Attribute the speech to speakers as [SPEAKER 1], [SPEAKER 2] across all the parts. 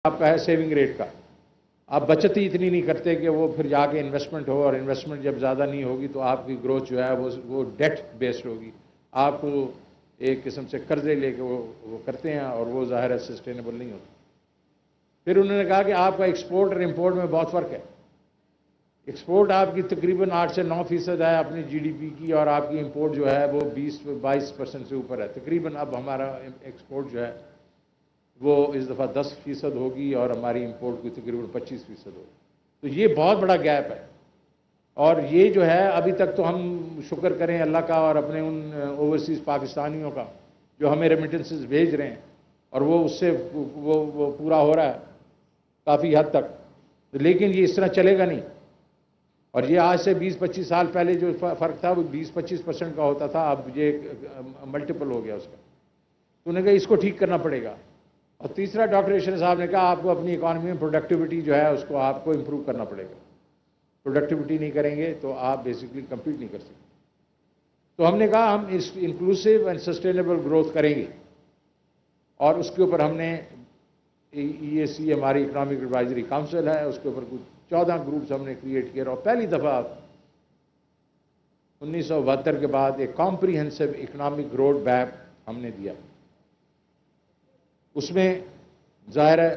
[SPEAKER 1] آپ کا ہے سیونگ ریٹ کا، آپ بچت ہی اتنی نہیں کرتے کہ وہ پھر جا کے انویسٹمنٹ ہو، اور انویسٹمنٹ جب زیادہ نہیں ہوگی تو آپ کی گروتھ جو ہے وہ ڈیٹ بیسڈ ہوگی، آپ کو ایک قسم سے قرضے لے کے وہ کرتے ہیں، اور وہ ظاہر ہے سسٹینیبل نہیں ہوتا۔ پھر انہوں نے کہا کہ آپ کا ایکسپورٹ اور امپورٹ میں بہت فرق ہے، ایکسپورٹ آپ کی تقریباً 8 سے 9% ہے اپنی جی ڈی پی کی، اور آپ کی امپورٹ جو ہے وہ 20-22% سے اوپر ہے تقریباً۔ اب ہمارا ایکسپورٹ جو ہے وہ اس دفعہ 10% ہوگی، اور ہماری امپورٹ کی تقریباً 25% ہوگی، تو یہ بہت بڑا گیپ ہے۔ اور یہ جو ہے ابھی تک تو ہم شکر کریں اللہ کا اور اپنے ان اوورسیز پاکستانیوں کا جو ہمیں ریمیٹنسز بھیج رہے ہیں، اور وہ اس سے وہ پورا ہو رہا ہے کافی حد تک، لیکن یہ اس طرح چلے گا نہیں۔ اور یہ آج سے 20-25 سال پہلے جو فرق تھا وہ 20-25% کا ہوتا تھا، اب یہ ملٹیپل ہو گیا اس کا، تو انہوں نے کہا اس کو ٹھیک کرنا پڑے گا۔ اور تیسرا ڈاکٹر ایشن صاحب نے کہا آپ کو اپنی اکانومی میں پروڈکٹیوٹی جو ہے اس کو آپ کو امپروو کرنا پڑے گا، پروڈکٹیوٹی نہیں کریں گے تو آپ بیسکلی کمپیٹ نہیں کر سکتے۔ تو ہم نے کہا ہم انکلوسیو اینڈ سسٹینیبل گروتھ کریں گے، اور اس کے اوپر ہم نے ای اے سی ہماری اکنامک ایڈوائزری کاؤنسل ہے، اس کے اوپر کچھ 14 گروپس ہم نے کریٹ کیے، اور پہلی دفعہ 1972 کے بعد ایک کمپریہنسو اکنامک روڈ میپ ہم نے دیا۔ اس میں ظاہر ہے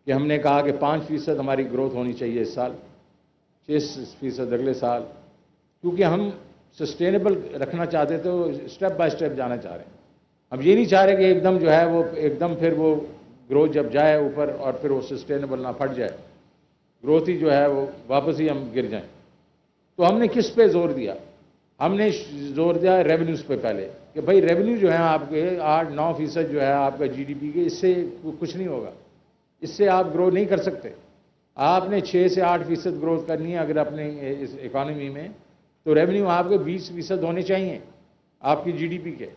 [SPEAKER 1] کہ ہم نے کہا کہ 5% ہماری گروتھ ہونی چاہیے اس سال، 6% اگلے سال، کیونکہ ہم سسٹینیبل رکھنا چاہتے تو اسٹیپ بائی اسٹیپ جانا چاہ رہے ہیں۔ ہم یہ نہیں چاہ رہے کہ ایک دم جو ہے وہ ایک دم پھر وہ گروتھ جب جائے اوپر اور پھر وہ سسٹینیبل نہ پھٹ جائے، گروتھ ہی جو ہے وہ واپس ہی ہم گر جائیں۔ تو ہم نے کس پہ زور دیا؟ ہم نے زور دیا ریونیوز پہ پہلے، کہ بھائی ریونیو جو ہیں آپ کے 8-9% جو ہے آپ کا جی ڈی پی کے، اس سے کچھ نہیں ہوگا، اس سے آپ گرو نہیں کر سکتے۔ آپ نے 6 سے 8% گروتھ کرنی ہے اگر اپنے اس اکانومی میں، تو ریونیو آپ کے 20% ہونے چاہیے آپ کی جی ڈی پی کے،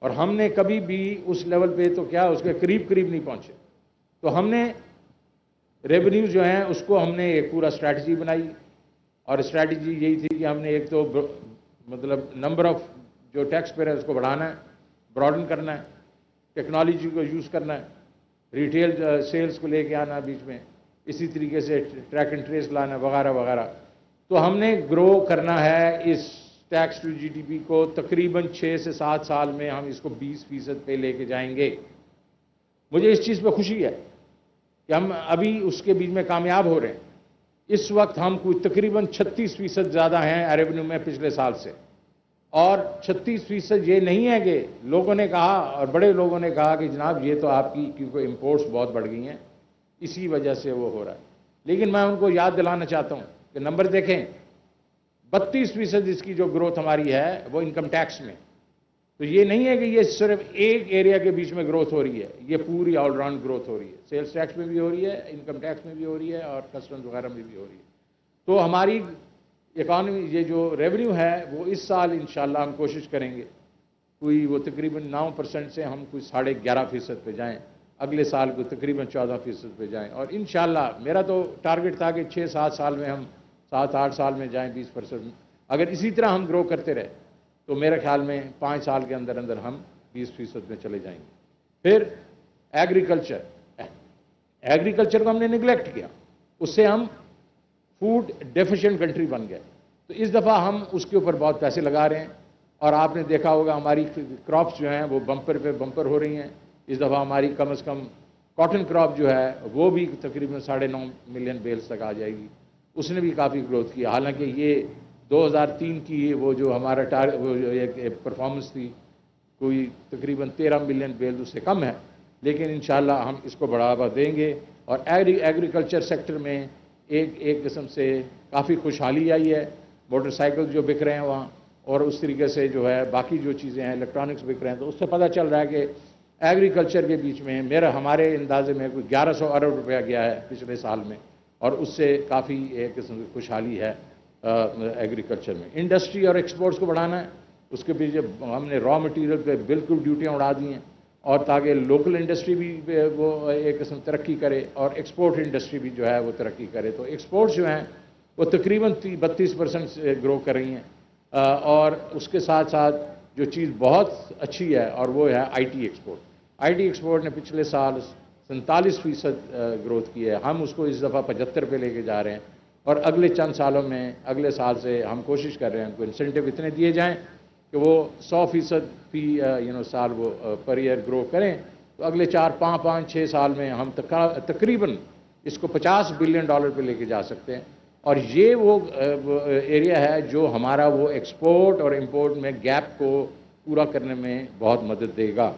[SPEAKER 1] اور ہم نے کبھی بھی اس لیول پہ تو کیا اس کے قریب نہیں پہنچے۔ تو ہم نے ریونیو جو ہیں اس کو ہم نے ایک پورا اسٹریٹجی بنائی، اور اسٹریٹجی یہی تھی کہ ہم نے ایک تو مطلب نمبر آف جو ٹیکس پیئر ہے اس کو بڑھانا ہے، براڈن کرنا ہے، ٹیکنالوجی کو یوز کرنا ہے، ریٹیل سیلز کو لے کے آنا بیچ میں، اسی طریقے سے ٹریک اینڈ ٹریس لانا وغیرہ وغیرہ۔ تو ہم نے گرو کرنا ہے اس tax to G D P کو، تقریباً 6 سے 7 سال میں ہم اس کو 20% پہ لے کے جائیں گے۔ مجھے اس چیز پہ خوشی ہے کہ ہم ابھی اس کے بیچ میں کامیاب ہو رہے ہیں۔ اس وقت ہم کوئی تقریباً 36% زیادہ ہیں ریونیو میں پچھلے سال سے، اور 36% یہ نہیں ہے کہ لوگوں نے کہا اور بڑے لوگوں نے کہا کہ جناب یہ تو آپ کی کیونکہ امپورٹس بہت بڑھ گئی ہیں اسی وجہ سے وہ ہو رہا ہے، لیکن میں ان کو یاد دلانا چاہتا ہوں کہ نمبر دیکھیں، 32% اس کی جو گروتھ ہماری ہے وہ انکم ٹیکس میں، تو یہ نہیں ہے کہ یہ صرف ایک ایریا کے بیچ میں گروتھ ہو رہی ہے، یہ پوری آل راؤنڈ گروتھ ہو رہی ہے، سیلز ٹیکس میں بھی ہو رہی ہے، انکم ٹیکس میں بھی ہو رہی ہے، اور کسٹمز وغیرہ میں بھی ہو رہی ہے۔ تو ہماری اکانومی یہ جو ریونیو ہے وہ اس سال انشاءاللہ ہم کوشش کریں گے کوئی وہ تقریباً 9% سے ہم کوئی 11.5% پہ جائیں، اگلے سال کو تقریباً 14% پہ جائیں، اور انشاءاللہ میرا تو ٹارگٹ تھا کہ 6-7 سال میں ہم 7-8 سال میں جائیں 20%۔ اگر اسی طرح ہم گرو کرتے رہے تو میرے خیال میں 5 سال کے اندر اندر ہم 20% میں چلے جائیں گے۔ پھر ایگریکلچر کو ہم نے نگلیکٹ کیا، اس سے ہم فوڈ ڈیفیشینٹ کنٹری بن گئے، تو اس دفعہ ہم اس کے اوپر بہت پیسے لگا رہے ہیں، اور آپ نے دیکھا ہوگا ہماری کراپس جو ہیں وہ بمپر پہ بمپر ہو رہی ہیں۔ اس دفعہ ہماری کم از کم کاٹن کراپ جو ہے وہ بھی تقریباً 9.5 ملین بیلز تک آ جائے گی، اس نے بھی کافی گروتھ کی، حالانکہ یہ 2003 کی وہ جو ہمارا ایک پرفارمنس تھی کوئی تقریباً 13 ملین بیلز اس سے کم ہے، لیکن انشاءاللہ ہم اس کو بڑھاوا دیں گے، اور ایگریکلچر سیکٹر میں ایک قسم سے کافی خوشحالی آئی ہے، موٹر سائیکل جو بک رہے ہیں وہاں، اور اس طریقے سے جو ہے باقی جو چیزیں ہیں الیکٹرانکس بک رہے ہیں، تو اس سے پتہ چل رہا ہے کہ ایگریکلچر کے بیچ میں ہمارے اندازے میں کوئی 1100 ارب روپیہ گیا ہے پچھلے سال میں، اور اس سے کافی ایک قسم کی خوشحالی ہے ایگریکلچر میں۔ انڈسٹری اور ایکسپورٹس کو بڑھانا ہے، اس کے پیچھے ہم نے را مٹیریل پہ بالکل ڈیوٹیاں اڑا دی ہیں، اور تاکہ لوکل انڈسٹری بھی وہ ایک قسم ترقی کرے، اور ایکسپورٹ انڈسٹری بھی جو ہے وہ ترقی کرے۔ تو ایکسپورٹس جو ہیں وہ تقریباً 32% سے گرو کر رہی ہیں، اور اس کے ساتھ ساتھ جو چیز بہت اچھی ہے اور وہ ہے I T export. I T export نے پچھلے سال 47% گروتھ کی ہے. ہم اس کو اس دفعہ 75 پہ لے کے جا رہے ہیں اور اگلے چند سالوں میں اگلے سال سے ہم کوشش کر رہے ہیں کو انسینٹیو اتنے دیے جائیں کہ وہ 100% فی سال وہ پر ایئر گرو کریں. تو اگلے 4-5-6 سال میں ہم تقریباً اس کو $50 بلین پہ لے کے جا سکتے ہیں. اور یہ وہ ایریا ہے جو ہمارا وہ ایکسپورٹ اور امپورٹ میں گیپ کو پورا کرنے میں بہت مدد دے گا.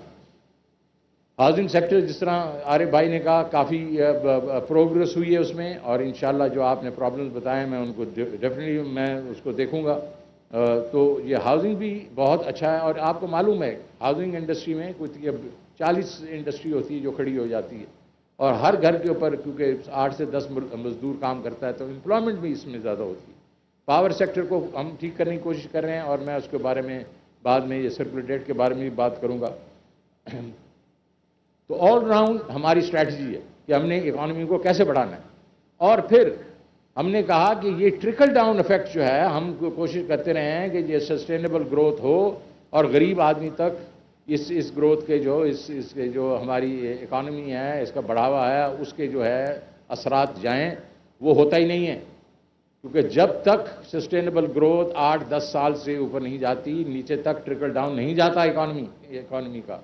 [SPEAKER 1] ہاؤسنگ سیکٹر جس طرح عارف بھائی نے کہا کافی پروگریس ہوئی ہے اس میں, اور انشاءاللہ جو آپ نے پرابلمز بتائے میں ان کو ڈیفینیٹلی میں اس کو دیکھوں گا. تو یہ ہاؤسنگ بھی بہت اچھا ہے. اور آپ کو معلوم ہے ہاؤسنگ انڈسٹری میں کوئی 40 انڈسٹری ہوتی ہے جو کھڑی ہو جاتی ہے, اور ہر گھر کے اوپر کیونکہ 8 سے 10 مزدور کام کرتا ہے تو امپلائمنٹ بھی اس میں زیادہ ہوتی ہے. پاور سیکٹر کو ہم ٹھیک کرنے کی کوشش کر رہے ہیں, اور میں اس کے بارے میں بعد میں یہ سرکولر ڈیٹ کے بارے میں بھی بات کروں گا. تو آل راؤنڈ ہماری اسٹریٹجی ہے کہ ہم نے اکانومی کو کیسے بڑھانا ہے. اور پھر ہم نے کہا کہ یہ ٹرکل ڈاؤن ایفیکٹ جو ہے ہم کوشش کرتے رہے ہیں کہ یہ سسٹینیبل گروتھ ہو اور غریب آدمی تک اس گروتھ کے اس کے جو ہماری اکانومی ہے اس کا بڑھاوا ہے اس کے جو ہے اثرات جائیں. وہ ہوتا ہی نہیں ہے, کیونکہ جب تک سسٹینیبل گروتھ 8-10 سال سے اوپر نہیں جاتی نیچے تک ٹرکل ڈاؤن نہیں جاتا اکانومی کا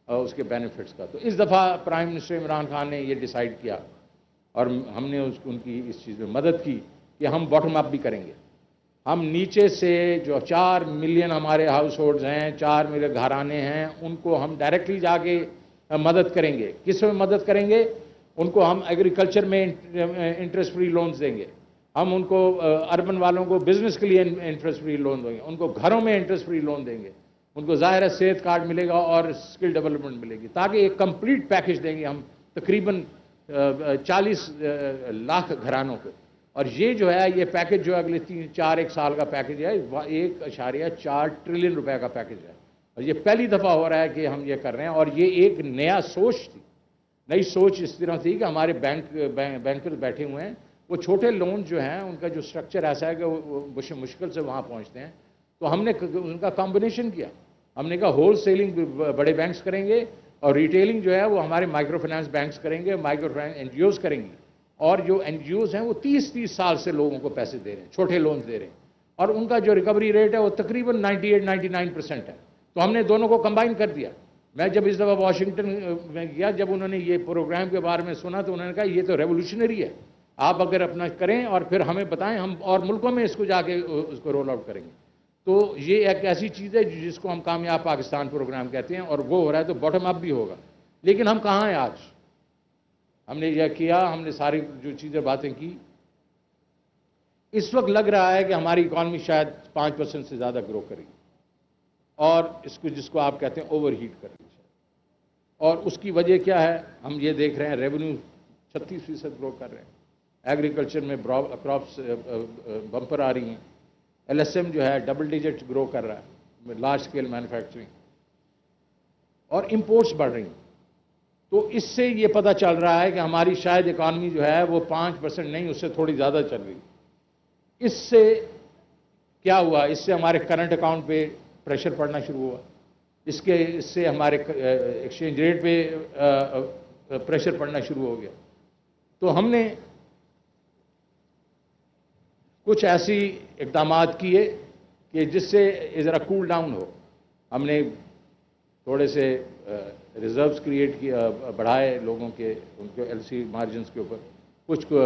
[SPEAKER 1] اس کے بینیفٹس کا. تو اس دفعہ پرائم منسٹر عمران خان نے یہ ڈیسائیڈ کیا اور ہم نے ان کی اس چیز میں مدد کی کہ ہم باٹم اپ بھی کریں گے. ہم نیچے سے جو 4 ملین ہمارے ہاؤس ہولڈز ہیں, 4 ملین گھرانے ہیں, ان کو ہم ڈائریکٹلی جا کے مدد کریں گے. کس میں مدد کریں گے؟ ان کو ہم ایگریکلچر میں انٹرسٹ فری لونز دیں گے, ہم ان کو اربن والوں کو بزنس کے لیے انٹرسٹ فری لون دیں گے, ان کو گھروں میں انٹرسٹ فری لون دیں گے, ان کو ظاہر ہے صحت کارڈ ملے گا اور اسکل ڈیولپمنٹ ملے گی, تاکہ ایک کمپلیٹ پیکج دیں گے ہم تقریباً 40 لاکھ گھرانوں کو. اور یہ جو ہے یہ پیکج جو اگلے 3-4 سال کا پیکج ہے 1.4 ٹریلین روپے کا پیکج ہے. اور یہ پہلی دفعہ ہو رہا ہے کہ ہم یہ کر رہے ہیں. اور یہ ایک نیا سوچ تھی, نئی سوچ اس طرح تھی کہ ہمارے بینکر بیٹھے ہوئے ہیں, وہ چھوٹے لون جو ہیں ان کا جو سٹرکچر ایسا ہے کہ وہ مشکل سے وہاں پہنچتے ہیں. تو ہم نے ان کا کمبینیشن کیا. ہم نے کہا ہول سیلنگ بڑے بینکس کریں گے اور ریٹیلنگ جو ہے وہ ہمارے مائکرو فائنانس بینکس کریں گے, micro finance N G Os کریں گی. اور جو این جی اوز ہیں وہ 30 سال سے لوگوں کو پیسے دے رہے ہیں, چھوٹے لونز دے رہے ہیں, اور ان کا جو ریکوری ریٹ ہے وہ تقریباً 98-99% ہے. تو ہم نے دونوں کو کمبائن کر دیا. میں جب اس دفعہ واشنگٹن میں گیا, جب انہوں نے یہ پروگرام کے بارے میں سنا تو انہوں نے کہا یہ تو ریولوشنری ہے, آپ اگر اپنا کریں اور پھر ہمیں بتائیں ہم اور ملکوں میں اس کو جا کے اس کو رول آؤٹ کریں گے. تو یہ ایک ایسی چیز ہے جس کو ہم کامیاب پاکستان پروگرام کہتے ہیں, اور وہ ہو رہا ہے تو باٹم اپ بھی ہوگا. لیکن ہم کہاں ہیں آج؟ ہم نے یہ کیا, ہم نے ساری جو چیزیں باتیں کی. اس وقت لگ رہا ہے کہ ہماری اکانومی شاید 5% سے زیادہ گرو کرے گی, اور اس کو جس کو آپ کہتے ہیں اوور ہیٹ کرے گی. اور اس کی وجہ کیا ہے؟ ہم یہ دیکھ رہے ہیں ریونیو 36% گرو کر رہے ہیں, ایگریکلچر میں کراپس بمپر آ رہی ہیں, ایل ایس ایم جو ہے ڈبل ڈیجٹ گرو کر رہا ہے, لارج اسکیل مینوفیکچرنگ, اور امپورٹس بڑھ رہی ہیں. تو اس سے یہ پتہ چل رہا ہے کہ ہماری شاید اکانومی جو ہے وہ 5% نہیں اس سے تھوڑی زیادہ چل رہی. اس سے کیا ہوا؟ اس سے ہمارے کرنٹ اکاؤنٹ پہ پریشر پڑنا شروع ہوا, اس سے ہمارے ایکسچینج ریٹ پہ پریشر پڑنا شروع ہو گیا. تو ہم نے کچھ ایسی اقدامات کیے کہ جس سے ذرا کول ڈاؤن ہو. ہم نے تھوڑے سے ریزروز کریٹ کیا, بڑھائے لوگوں کے ان کے ایل سی مارجنز کے اوپر. کچھ کو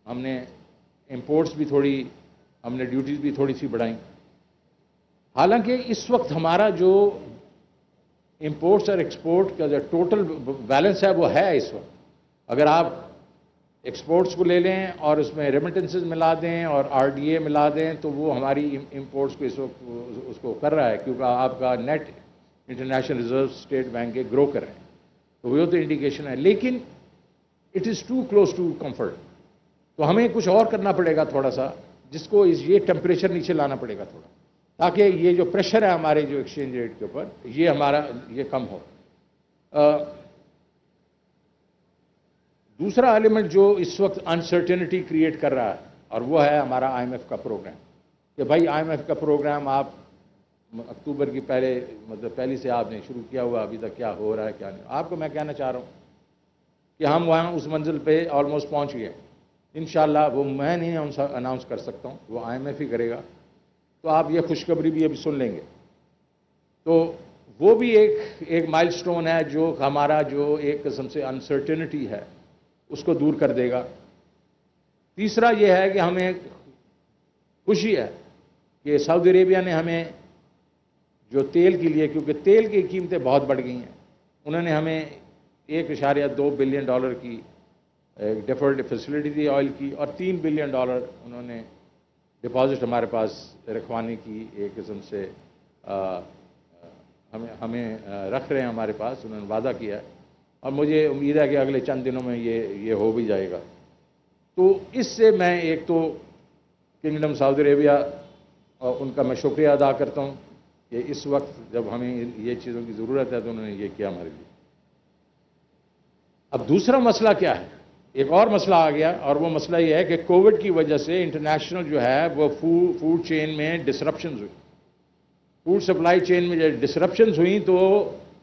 [SPEAKER 1] ہم نے امپورٹس بھی تھوڑی, ہم نے ڈیوٹیز بھی تھوڑی سی بڑھائیں. حالانکہ اس وقت ہمارا جو امپورٹس اور ایکسپورٹ کا جو ٹوٹل بیلنس ہے وہ ہے اس وقت, اگر آپ ایکسپورٹس کو لے لیں اور اس میں ریمیٹنسز ملا دیں اور آر ڈی اے ملا دیں تو وہ ہماری امپورٹس کو اس وقت اس کو کر رہا ہے, کیونکہ آپ کا net international reserve state bank کے گرو کر رہے ہیں. تو وہ تو انڈیکیشن ہے, لیکن it is too close to comfort. تو ہمیں کچھ اور کرنا پڑے گا تھوڑا سا, جس کو یہ ٹیمپریچر نیچے لانا پڑے گا تھوڑا, تاکہ یہ جو پریشر ہے ہمارے جو ایکسچینج ریٹ کے اوپر یہ ہمارا یہ کم ہو. دوسرا ایلیمنٹ جو اس وقت انسرٹینٹی کریٹ کر رہا ہے, اور وہ ہے ہمارا آئی ایم ایف کا پروگرام. کہ بھائی آئی ایم ایف کا پروگرام آپ اکتوبر کی پہلی سے آپ نے شروع کیا ہوا، ابھی تک کیا ہو رہا ہے کیا نہیں. آپ کو میں کہنا چاہ رہا ہوں کہ ہم وہاں اس منزل پہ آلموسٹ پہنچ گئے. انشاءاللہ وہ میں نہیں اناؤنس کر سکتا ہوں، وہ IMF ہی کرے گا. تو آپ یہ خوشخبری بھی ابھی سن لیں گے. تو وہ بھی ایک مائل سٹون ہے جو ہمارا جو ایک قسم سے انسرٹنٹی ہے اس کو دور کر دے گا. تیسرا یہ ہے کہ ہمیں خوشی ہے کہ سعودی عربیہ نے ہمیں جو تیل کے لیے، کیونکہ تیل کی قیمتیں بہت بڑھ گئی ہیں، انہوں نے ہمیں $1.2 بلین کی ڈیفرڈ فیسلٹی دی آئل کی، اور $3 بلین انہوں نے ڈپازٹ ہمارے پاس رکھوانے کی ایک قسم سے ہمیں رکھ رہے ہیں ہمارے پاس، انہوں نے وعدہ کیا ہے. اور مجھے امید ہے کہ اگلے چند دنوں میں یہ ہو بھی جائے گا. تو اس سے میں ایک تو کنگڈم سعودی عربیہ اور ان کا میں شکریہ ادا کرتا ہوں کہ اس وقت جب ہمیں یہ چیزوں کی ضرورت ہے تو انہوں نے یہ کیا ہمارے لیے. اب دوسرا مسئلہ کیا ہے؟ ایک اور مسئلہ آ گیا، اور وہ مسئلہ یہ ہے کہ کووڈ کی وجہ سے انٹرنیشنل جو ہے وہ فوڈ چین میں ڈسرپشنز ہوئی. فوڈ سپلائی چین میں جب ڈسرپشنز ہوئیں تو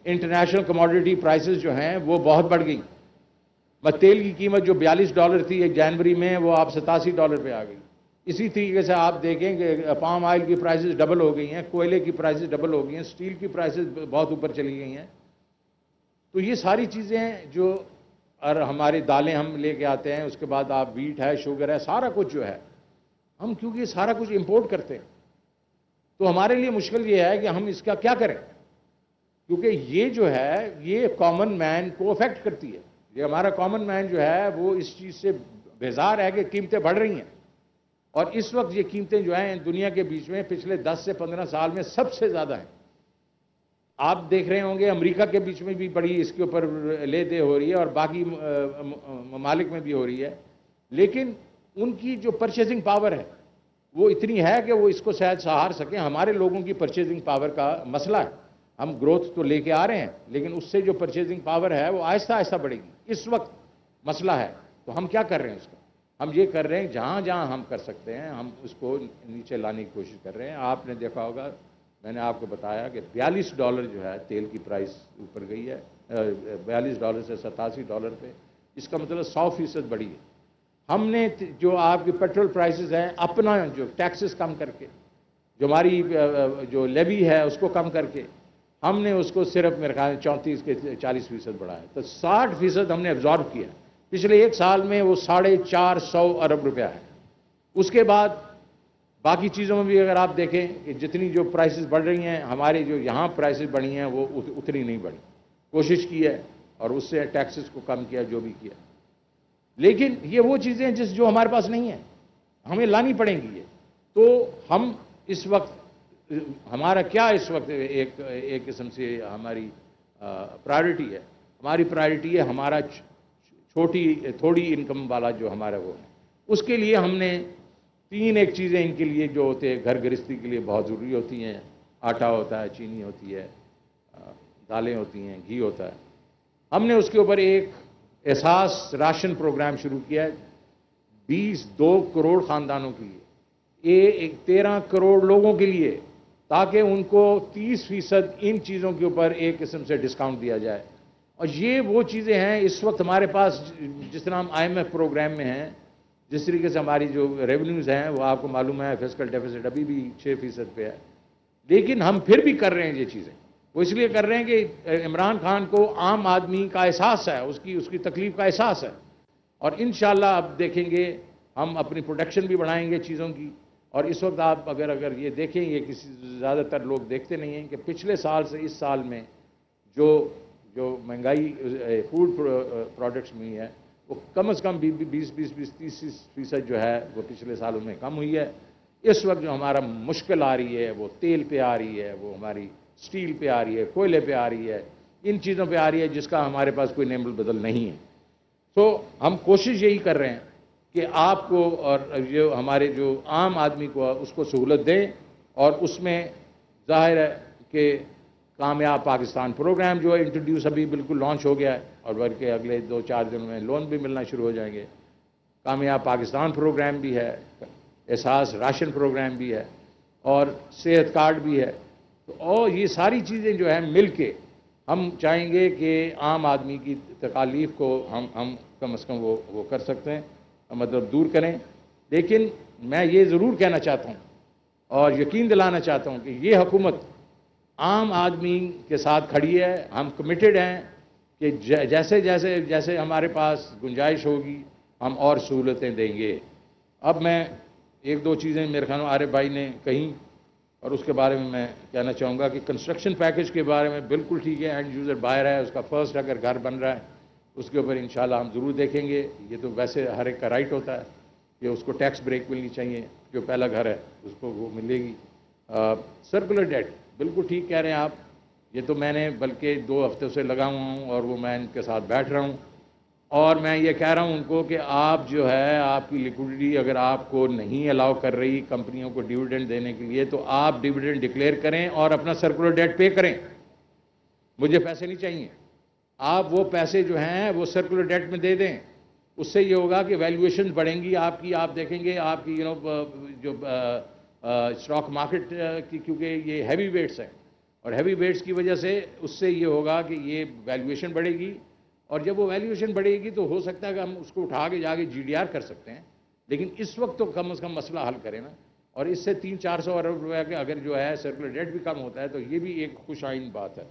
[SPEAKER 1] انٹرنیشنل کموڈیٹی پرائسز جو ہیں وہ بہت بڑھ گئیں. تیل کی قیمت جو $42 تھی 1 جنوری میں، وہ آپ $87 پہ آ گئی. اسی طریقے سے آپ دیکھیں کہ پام آئل کی پرائسز ڈبل ہو گئی ہیں، کوئلے کی پرائسز ڈبل ہو گئی ہیں، اسٹیل کی پرائسز بہت اوپر چلی گئی ہیں. تو یہ ساری چیزیں جو، اور ہماری دالیں ہم لے کے آتے ہیں، اس کے بعد آپ ویٹ ہے، شوگر ہے، سارا کچھ جو ہے ہم کیونکہ یہ سارا کچھ امپورٹ کرتے ہیں تو ہمارے لیے مشکل یہ ہے کہ ہم اس کا کیا کریں، کیونکہ یہ جو ہے یہ کامن مین کو افیکٹ کرتی ہے. یہ ہمارا کامن مین جو ہے وہ اس چیز سے بیزار ہے کہ قیمتیں بڑھ رہی ہیں. اور اس وقت یہ قیمتیں جو ہیں دنیا کے بیچ میں پچھلے 10 سے 15 سال میں سب سے زیادہ ہیں. آپ دیکھ رہے ہوں گے امریکہ کے بیچ میں بھی بڑی اس کے اوپر لے دے ہو رہی ہے، اور باقی ممالک میں بھی ہو رہی ہے. لیکن ان کی جو پرچیزنگ پاور ہے وہ اتنی ہے کہ وہ اس کو شاید سہار سکیں. ہمارے لوگوں کی پرچیزنگ پاور کا مسئلہ ہے. ہم گروتھ تو لے کے آ رہے ہیں لیکن اس سے جو پرچیزنگ پاور ہے وہ آہستہ آہستہ بڑھے گی. اس وقت مسئلہ ہے. تو ہم کیا کر رہے ہیں اس کا؟ ہم یہ کر رہے ہیں جہاں جہاں ہم کر سکتے ہیں ہم اس کو نیچے لانے کی کوشش کر رہے ہیں. آپ نے دیکھا ہوگا، میں نے آپ کو بتایا کہ $42 جو ہے تیل کی پرائس اوپر گئی ہے، $42 سے $87 پہ. اس کا مطلب 100% بڑھی ہے. ہم نے جو آپ کی پیٹرول پرائسز ہیں اپنا جو ٹیکسز کم کر کے، جو ہماری جو لیوی ہے اس کو کم کر کے، ہم نے اس کو صرف میرے خیال 34 کے 40% بڑھایا. تو 60% ہم نے ایبزارب کیا. پچھلے ایک سال میں وہ $450 ارب ہے. اس کے بعد باقی چیزوں میں بھی اگر آپ دیکھیں کہ جتنی جو پرائسز بڑھ رہی ہیں، ہماری جو یہاں پرائسز بڑھی ہیں وہ اتنی نہیں بڑھی. کوشش کی ہے اور اس سے ٹیکسز کو کم کیا جو بھی کیا. لیکن یہ وہ چیزیں جو ہمارے پاس نہیں ہیں، ہمیں لانی پڑیں گی. یہ تو ہم اس وقت ہمارا کیا اس وقت ایک قسم سے ہماری پرائرٹی ہے. ہماری پرائرٹی ہے ہمارا تھوڑی انکم والا جو ہمارا وہ ہے. اس کے لیے ہم نے 3 ایک چیزیں ان کے لیے جو ہوتے ہیں گھر گرہستی کے لیے بہت ضروری ہوتی ہیں. آٹا ہوتا ہے، چینی ہوتی ہے، دالیں ہوتی ہیں، گھی ہوتا ہے. ہم نے اس کے اوپر ایک احساس راشن پروگرام شروع کیا ہے 2 کروڑ خاندانوں کے لیے، 13 کروڑ لوگوں کے لیے، تاکہ ان کو 30% ان چیزوں کے اوپر ایک قسم سے ڈسکاؤنٹ دیا جائے. اور یہ وہ چیزیں ہیں اس وقت ہمارے پاس، جس طرح ہم IMF پروگرام میں ہیں، جس طریقے سے ہماری جو ریونیوز ہیں وہ آپ کو معلوم ہے فسکل ڈیفیسٹ ابھی بھی 6% پہ ہے. لیکن ہم پھر بھی کر رہے ہیں یہ چیزیں. وہ اس لیے کر رہے ہیں کہ عمران خان کو عام آدمی کا احساس ہے، اس کی تکلیف کا احساس ہے. اور انشاءاللہ اب دیکھیں گے ہم اپنی پروڈکشن بھی بڑھائیں گے چیزوں کی. اور اس وقت آپ اگر یہ دیکھیں، یہ کسی زیادہ تر لوگ دیکھتے نہیں ہیں کہ پچھلے سال سے اس سال میں جو مہنگائی فوڈ پروڈکٹس میں ہے وہ کم از کم 20-30% جو ہے وہ پچھلے سالوں میں کم ہوئی ہے. اس وقت جو ہمارا مشکل آ رہی ہے وہ تیل پہ آ رہی ہے، وہ ہماری سٹیل پہ آ رہی ہے، کوئلے پہ آ رہی ہے، ان چیزوں پہ آ رہی ہے جس کا ہمارے پاس کوئی نعمت بدل نہیں ہے. تو ہم کوشش یہی کر رہے ہیں کہ آپ کو اور جو ہمارے جو عام آدمی کو اس کو سہولت دیں. اور اس میں ظاہر ہے کہ کامیاب پاکستان پروگرام جو ہے انٹروڈیوس ابھی بالکل لانچ ہو گیا ہے، اور بلکہ اگلے 2-4 دنوں میں لون بھی ملنا شروع ہو جائیں گے. کامیاب پاکستان پروگرام بھی ہے، احساس راشن پروگرام بھی ہے، اور صحت کارڈ بھی ہے. تو اور یہ ساری چیزیں جو ہیں مل کے ہم چاہیں گے کہ عام آدمی کی تکالیف کو ہم کم از کم وہ کر سکتے ہیں، مطلب دور کریں. لیکن میں یہ ضرور کہنا چاہتا ہوں اور یقین دلانا چاہتا ہوں کہ یہ حکومت عام آدمی کے ساتھ کھڑی ہے. ہم کمیٹڈ ہیں کہ جیسے ہمارے پاس گنجائش ہوگی ہم اور سہولتیں دیں گے. اب میں ایک دو چیزیں میرے خیال میں عارف بھائی نے کہیں اور اس کے بارے میں کہنا چاہوں گا کہ کنسٹرکشن پیکج کے بارے میں بالکل ٹھیک ہے. اینڈ یوزر بائر ہے، اس کا فرسٹ اگر گھر بن رہا ہے اس کے اوپر انشاءاللہ ہم ضرور دیکھیں گے. یہ تو ویسے ہر ایک کا رائٹ ہوتا ہے کہ اس کو ٹیکس بریک ملنی چاہیے، جو پہلا گھر ہے اس کو وہ ملے گی. سرکولر ڈیٹ بالکل ٹھیک کہہ رہے ہیں آپ. یہ تو میں نے بلکہ 2 ہفتوں سے لگا ہوا ہوں اور وہ میں ان کے ساتھ بیٹھ رہا ہوں اور میں یہ کہہ رہا ہوں ان کو کہ آپ جو ہے آپ کی لیکوڈیٹی اگر آپ کو نہیں الاؤ کر رہی کمپنیوں کو ڈیویڈنڈ دینے کے لیے تو آپ ڈیویڈنڈ ڈکلیئر کریں اور اپنا سرکولر ڈیٹ پے کریں. مجھے پیسے نہیں چاہیے. آپ وہ پیسے جو ہیں وہ سرکولر ڈیٹ میں دے دیں. اس سے یہ ہوگا کہ ویلیویشن بڑھیں گی آپ کی. آپ دیکھیں گے آپ کی جو اسٹاک مارکیٹ کی، کیونکہ یہ ہیوی ویٹس ہیں اور ہیوی ویٹس کی وجہ سے اس سے یہ ہوگا کہ یہ ویلیویشن بڑھے گی اور جب وہ ویلیویشن بڑھے گی تو ہو سکتا ہے کہ ہم اس کو اٹھا کے جا کے GDR کر سکتے ہیں. لیکن اس وقت تو کم از کم مسئلہ حل کریں نا. اور اس سے 300-400 ارب روپے کا اگر جو ہے سرکولر ڈیٹ بھی کم ہوتا ہے تو یہ بھی ایک خوش آئند بات ہے.